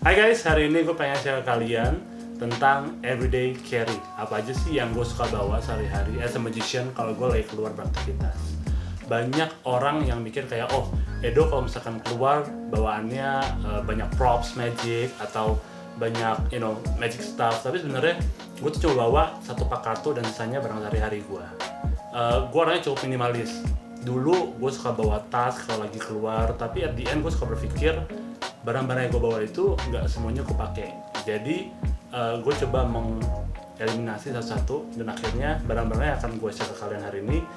Hai guys, hari ini gue pengen share ke kalian tentang everyday carry. Apa aja sih yang gue suka bawa sehari-hari as a magician kalau gue lagi keluar beraktivitas. Banyak orang yang mikir kayak, oh Edo kalau misalkan keluar bawaannya banyak props magic atau banyak magic stuff. Tapi sebenarnya gue tuh coba bawa satu pak kartu dan sisanya barang sehari-hari gue. Gue orangnya cukup minimalis. Dulu gue suka bawa tas kalau lagi keluar, tapi at the end gue suka berpikir barang-barang yang gue bawa itu nggak semuanya gue pakai. Jadi gue coba mengeliminasi satu-satu dan akhirnya barang-barang yang akan gue share ke kalian hari ini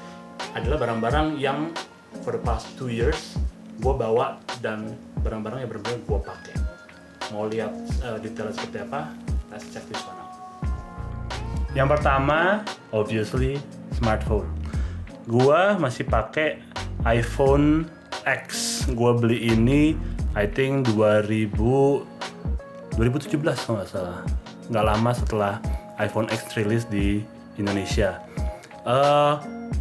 adalah barang-barang yang for the past 2 years gue bawa dan barang-barang yang benar-benar gue pakai. Mau lihat detailnya seperti apa? Let's check this one out. Yang pertama, obviously smartphone. Gue masih pakai iPhone X. Gue beli ini I think 2017 kalau nggak salah. Nggak lama setelah iPhone X rilis di Indonesia.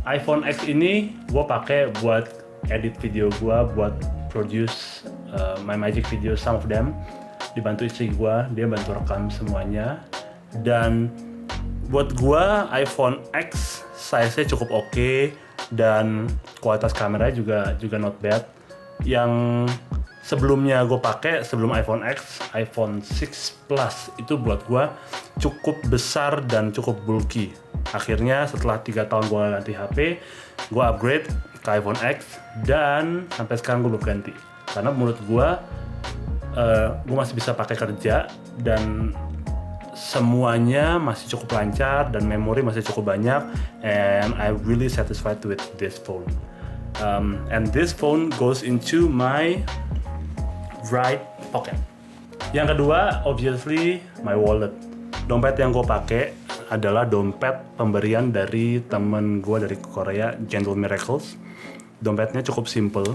iPhone X ini gue pakai buat edit video gue, buat produce my magic video, some of them. Dibantu istri gue, dia bantu rekam semuanya. Dan buat gue iPhone X size-nya cukup oke dan kualitas kameranya juga not bad. Yang sebelumnya gue pakai sebelum iPhone X, iPhone 6 Plus itu buat gue cukup besar dan cukup bulky. Akhirnya setelah 3 tahun gue ganti HP, gue upgrade ke iPhone X dan sampai sekarang gue belum ganti. Karena menurut gue masih bisa pakai kerja dan semuanya masih cukup lancar dan memori masih cukup banyak, and I'm really satisfied with this phone. And this phone goes into my right pocket. Yang kedua, obviously my wallet. Dompet yang gue pakai adalah dompet pemberian dari temen gue dari Korea, Gentle Miracles. Dompetnya cukup simple.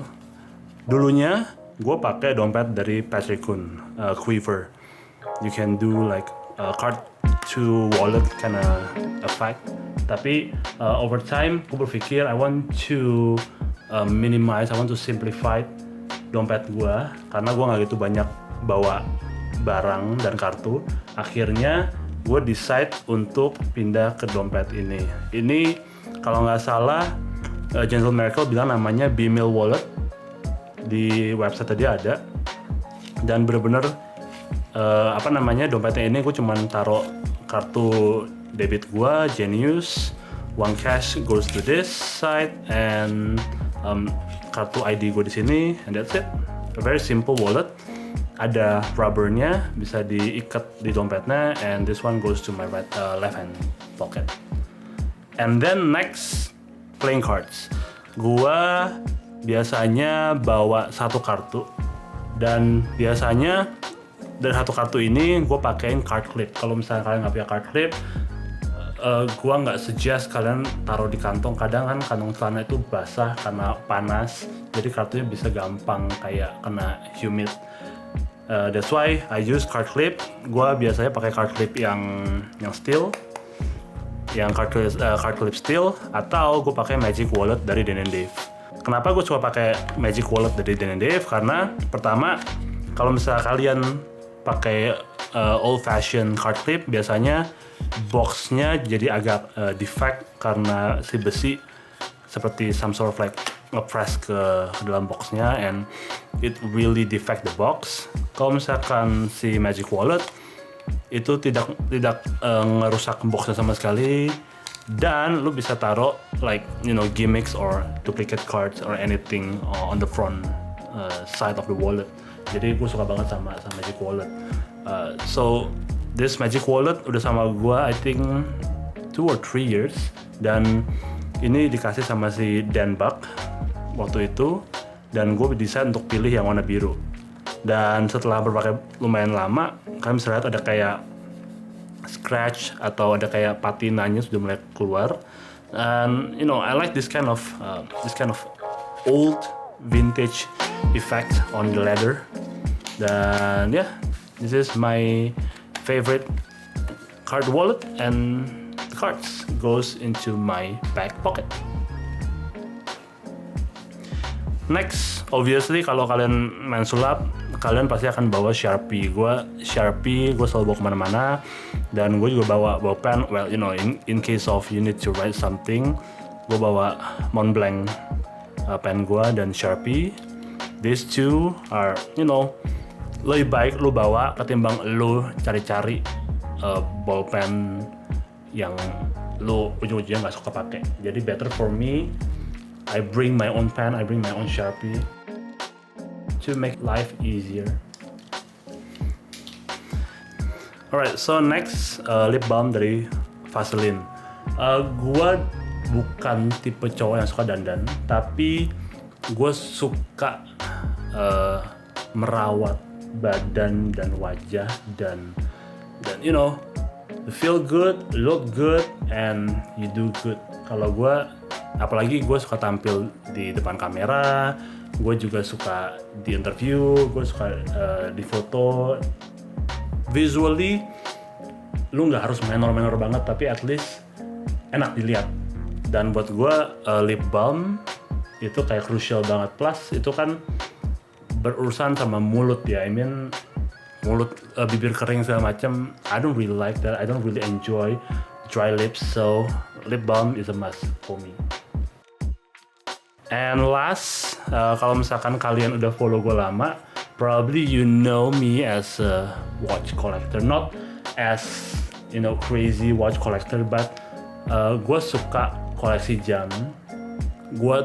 Dulunya gue pakai dompet dari Patrick Kun, Quiver. You can do like card to wallet kind of effect. Tapi over time gue berpikir I want to minimize, I want to simplify dompet gue karena gue nggak gitu banyak bawa barang dan kartu. Akhirnya gue decide untuk pindah ke dompet ini. Ini kalau nggak salah Gentle Miracle bilang namanya B-Mail Wallet, di website tadi ada, dan bener-bener dompetnya ini gue cuman taruh kartu debit gue Genius, One Cash goes to this side, and kartu ID gue di sini, and that's it. A very simple wallet. Ada rubbernya, bisa diikat di dompetnya, and this one goes to my left hand pocket. And then next, playing cards. Gua biasanya bawa satu kartu, dan biasanya dari satu kartu ini gue pakein card clip. Kalau misalnya kalian nggak punya card clip, gue nggak suggest kalian taruh di kantong. Kadang kan kantong celana itu basah karena panas, jadi kartunya bisa gampang kayak kena humid. That's why I use card clip. Gue biasanya pakai card clip yang steel, yang card clip steel, atau gue pakai Magic Wallet dari Dan & Dave. Kenapa gue suka pakai Magic Wallet dari Dan & Dave? Karena pertama, kalau misalnya kalian pakai old fashion card clip, biasanya boxnya jadi agak defect karena si besi seperti some sort of like nge-press ke dalam boxnya, and it really defect the box. Kalau misalkan si Magic Wallet itu tidak ngerusak boxnya sama sekali, dan lu bisa taruh like gimmicks or duplicate cards or anything on the front side of the wallet. Jadi gue suka banget sama Magic Wallet. So this Magic Wallet udah sama gue I think 2 or 3 years, dan ini dikasih sama si Dan Buck waktu itu, dan gue desain untuk pilih yang warna biru. Dan setelah berpakai lumayan lama, kalian bisa lihat ada kayak scratch atau ada kayak patinanya sudah mulai keluar. And I like this kind of old vintage effect on the leather. Dan this is my favorite card wallet, and the cards goes into my back pocket. Next, obviously kalau kalian main sulap, kalian pasti akan bawa Sharpie. Gue selalu bawa kemana-mana, dan gue juga bawa pen. Well, you know, in case of you need to write something, gue bawa Montblanc pen gue dan Sharpie. These two are, you know, lebih baik lu bawa ketimbang lu cari-cari ballpen yang lu ujung-ujungnya nggak suka pakai. Jadi better for me, I bring my own pen, I bring my own Sharpie to make life easier. Alright, so next lip balm dari Vaseline. Gua bukan tipe cowok yang suka dandan, tapi gue suka merawat badan dan wajah dan you know, feel good, look good, and you do good. Kalau gue, apalagi gue suka tampil di depan kamera, gue juga suka di interview, gue suka di foto. Visually, lu nggak harus menor banget, tapi at least enak dilihat. Dan buat gue lip balm itu kayak crucial banget. Plus itu kan berurusan sama mulut ya. I mean mulut, bibir kering segala macam. I don't really like that. I don't really enjoy dry lips. So lip balm is a must for me. And last, kalau misalkan kalian udah follow gue lama, probably you know me as a watch collector. Not as, you know, crazy watch collector, but gue suka koleksi jam. Gue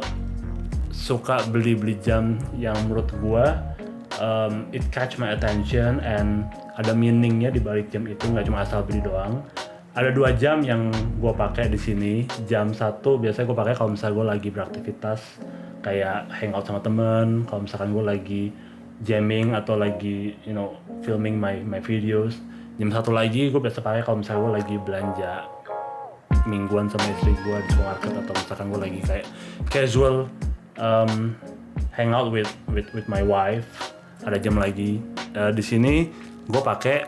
suka beli jam yang menurut gue it catch my attention and ada meaningnya di balik jam itu, nggak cuma asal beli doang. Ada 2 jam yang gue pakai di sini. Jam 1 biasanya gue pakai kalau misalnya gue lagi beraktivitas kayak hangout sama temen, kalau misalkan gue lagi jamming atau lagi, you know, filming my videos. Jam 1 lagi gue biasa pakai kalau misalnya gue lagi belanja mingguan sama istri gue di supermarket, atau misalkan gue lagi kayak casual hangout with my wife. Ada jam lagi. Di sini gue pakai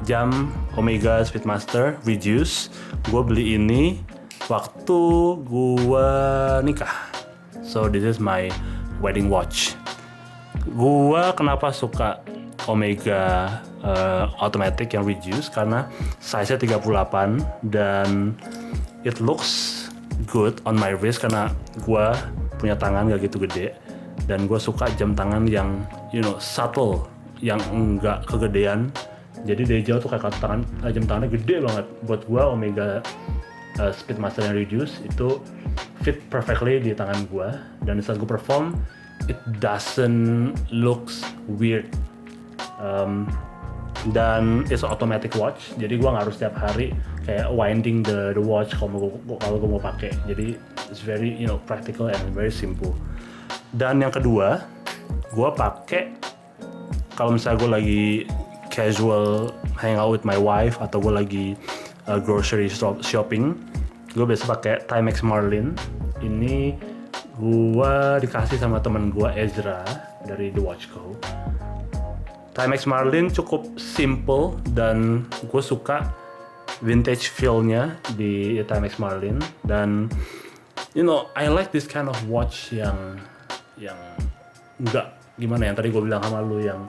jam Omega Speedmaster Reduce. Gue beli ini waktu gue nikah. So this is my wedding watch. Gue kenapa suka Omega automatic yang reduce, karena size-nya 38 dan it looks good on my wrist karena gue punya tangan gak gitu gede, dan gue suka jam tangan yang, you know, subtle, yang enggak kegedean. Jadi dari jauh tuh kayak jam tangannya gede banget. Buat gue Omega Speedmaster yang reduce itu fit perfectly di tangan gue, dan saat gue perform it doesn't looks weird. Dan it's automatic watch, jadi gue nggak harus setiap hari kayak winding the watch kalau gue mau pakai. Jadi it's very, you know, practical and very simple. Dan yang kedua, gue pakai kalau misalnya gue lagi casual hang out with my wife atau gue lagi grocery shopping, gue biasa pakai Timex Marlin. Ini gue dikasih sama temen gue Ezra dari The Watch Co. Timex Marlin cukup simple dan gue suka vintage feel-nya di Timex Marlin. Dan you know, I like this kind of watch yang enggak, gimana yang tadi gue bilang sama lu, yang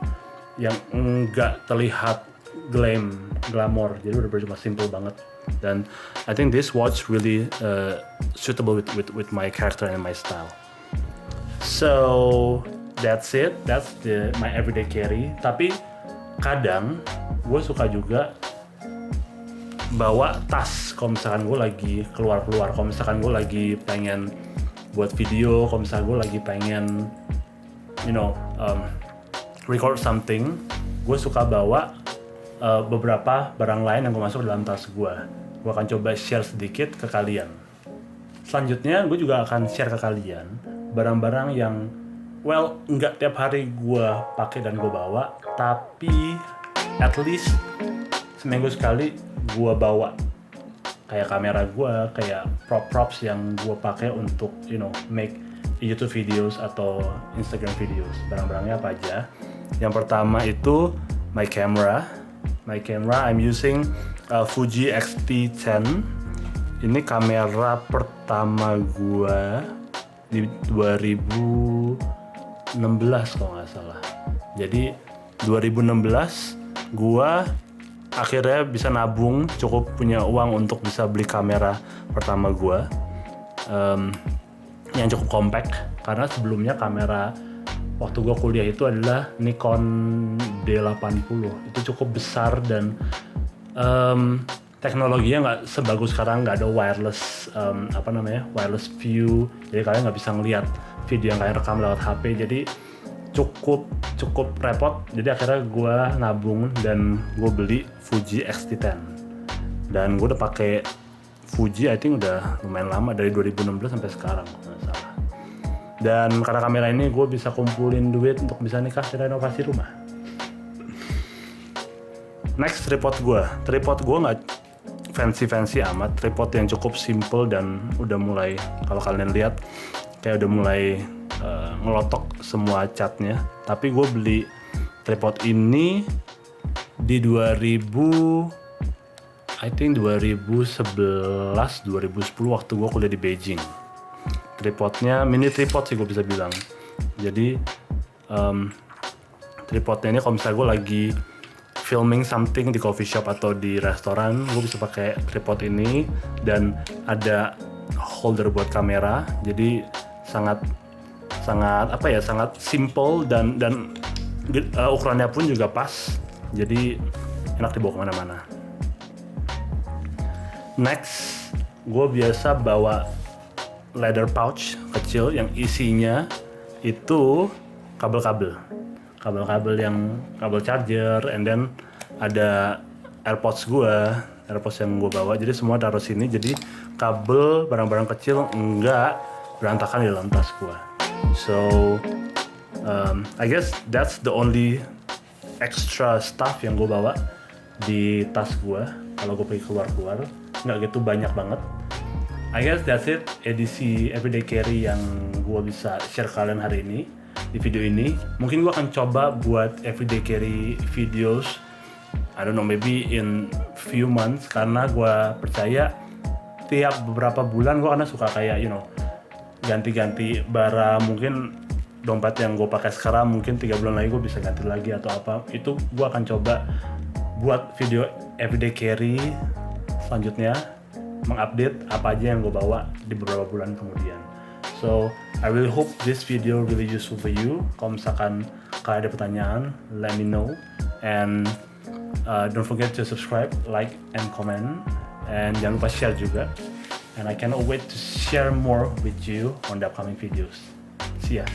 enggak terlihat glamour. Jadi udah cuma simple banget. Dan I think this watch really suitable with my character and my style. So that's it. That's my everyday carry. Tapi kadang gue suka juga bawa tas kalau misalkan gue lagi keluar. Kalau misalkan gue lagi pengen buat video, kalau misalkan gue lagi pengen, you know, record something, gue suka bawa beberapa barang lain yang gue masuk dalam tas gue. Gue akan coba share sedikit ke kalian. Selanjutnya gue juga akan share ke kalian barang-barang yang, well, nggak tiap hari gue pakai dan gue bawa, tapi at least seminggu sekali gue bawa. Kayak kamera gue, kayak props yang gue pakai untuk, you know, make YouTube videos atau Instagram videos. Barang-barangnya apa aja? Yang pertama itu my camera. I'm using Fuji X-T10. Ini kamera pertama gue di 2016 kalau nggak salah. Jadi 2016 gua akhirnya bisa nabung, cukup punya uang untuk bisa beli kamera pertama gua. Yang cukup compact, karena sebelumnya kamera waktu gue kuliah itu adalah Nikon D80. Itu cukup besar dan teknologinya nggak sebagus sekarang, nggak ada wireless wireless view, jadi kalian nggak bisa ngeliat video yang kalian rekam lewat HP, jadi cukup repot. Jadi akhirnya gue nabung dan gue beli Fuji X-T10, dan gue udah pakai Fuji I think udah lumayan lama, dari 2016 sampai sekarang nggak salah. Dan karena kamera ini gue bisa kumpulin duit untuk bisa nikah dan renovasi rumah. Next, tripod gue nggak fancy amat, tripod yang cukup simple dan udah mulai, kalau kalian lihat kayak udah mulai ngelotok semua catnya. Tapi gue beli tripod ini di 2011 2010 waktu gue kuliah di Beijing. Tripodnya mini tripod sih gue bisa bilang. Jadi tripodnya ini kalau misalnya gue lagi filming something di coffee shop atau di restoran, gue bisa pakai tripod ini, dan ada holder buat kamera. Jadi sangat simple dan ukurannya pun juga pas. Jadi enak dibawa kemana-mana. Next, gue biasa bawa leather pouch kecil yang isinya itu kabel yang kabel charger, and then ada AirPods yang gue bawa. Jadi semua taruh sini, jadi kabel barang-barang kecil enggak berantakan di dalam tas gue. So I guess that's the only extra stuff yang gue bawa di tas gue kalau gue pergi keluar, nggak gitu banyak banget. I guess that's it, edisi Everyday Carry yang gue bisa share kalian hari ini di video ini. Mungkin gue akan coba buat Everyday Carry videos, I don't know, maybe in few months, karena gue percaya tiap beberapa bulan gue karena suka kayak ganti-ganti barang. Mungkin dompet yang gue pakai sekarang mungkin 3 bulan lagi gue bisa ganti lagi atau apa. Itu gue akan coba buat video Everyday Carry selanjutnya, mengupdate apa aja yang gue bawa di beberapa bulan kemudian. So I really hope this video really useful for you. Kalau misalkan kalian ada pertanyaan, let me know, and don't forget to subscribe, like, and comment, and jangan lupa share juga. And I cannot wait to share more with you on the upcoming videos. See ya.